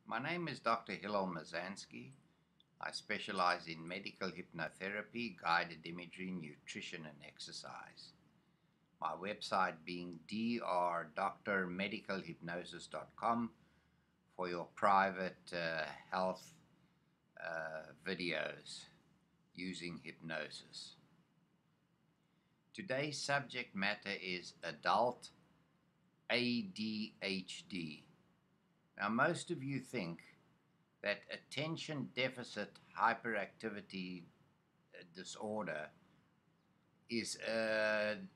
My name is Dr. Hillel Mazansky. I specialize in medical hypnotherapy, guided imagery, nutrition, and exercise. My website being drmedicalhypnosis.com for your private health videos using hypnosis. Today's subject matter is adult ADHD. Now, most of you think that attention deficit hyperactivity disorder is an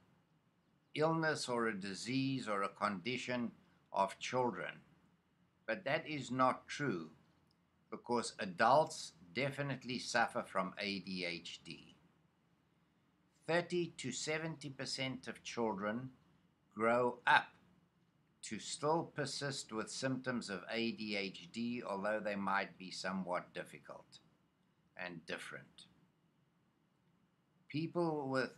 illness or a disease or a condition of children. But that is not true, because adults definitely suffer from ADHD. 30 to 70% of children grow up to still persist with symptoms of ADHD, although they might be somewhat difficult and different.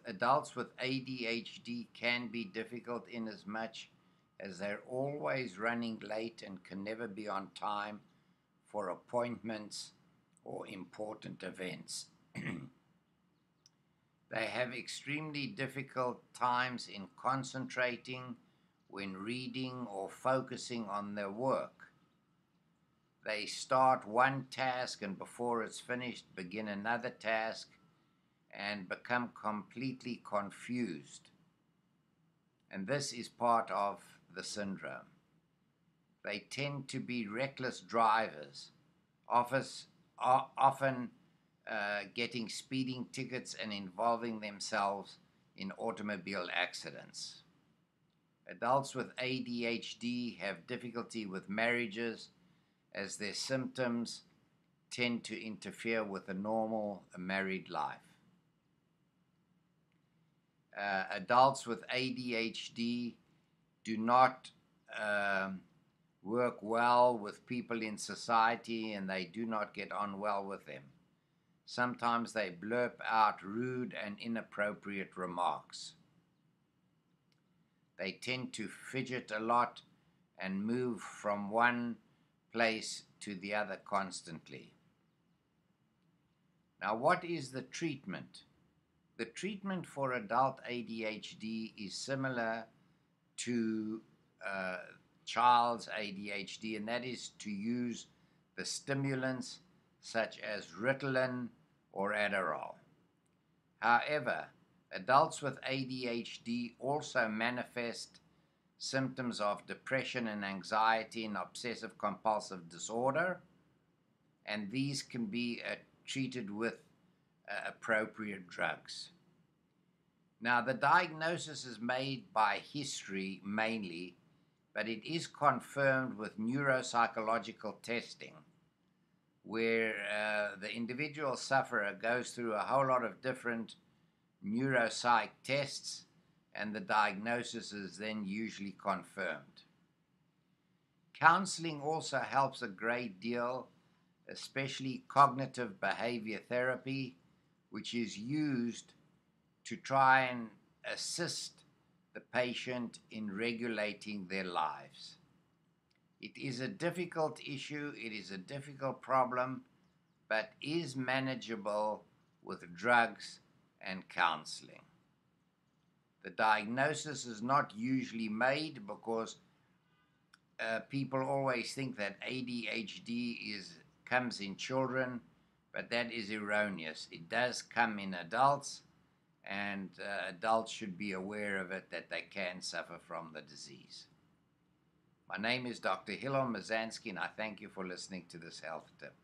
Adults with ADHD can be difficult in as much as they're always running late and can never be on time for appointments or important events. They have extremely difficult times in concentrating when reading or focusing on their work. They start one task and before it's finished begin another task and become completely confused. And this is part of the syndrome. They tend to be reckless drivers, often getting speeding tickets and involving themselves in automobile accidents. Adults with ADHD have difficulty with marriages, as their symptoms tend to interfere with a normal married life. Adults with ADHD do not work well with people in society, and they do not get on well with them. Sometimes they blurb out rude and inappropriate remarks. They tend to fidget a lot and move from one place to the other constantly. Now, what is the treatment? The treatment for adult ADHD is similar to child's ADHD, and that is to use the stimulants such as Ritalin or Adderall. However, adults with ADHD also manifest symptoms of depression and anxiety and obsessive-compulsive disorder, and these can be treated with appropriate drugs. Now, the diagnosis is made by history mainly, but it is confirmed with neuropsychological testing, where the individual sufferer goes through a whole lot of different neuropsych tests, and the diagnosis is then usually confirmed. Counseling also helps a great deal, especially cognitive behavior therapy, which is used to try and assist the patient in regulating their lives. It is a difficult issue, it is a difficult problem, but is manageable with drugs and counseling. The diagnosis is not usually made because people always think that ADHD comes in children, but that is erroneous. It does come in adults, and adults should be aware of it, that they can suffer from the disease. My name is Dr. Hillel Mazansky, and I thank you for listening to this health tip.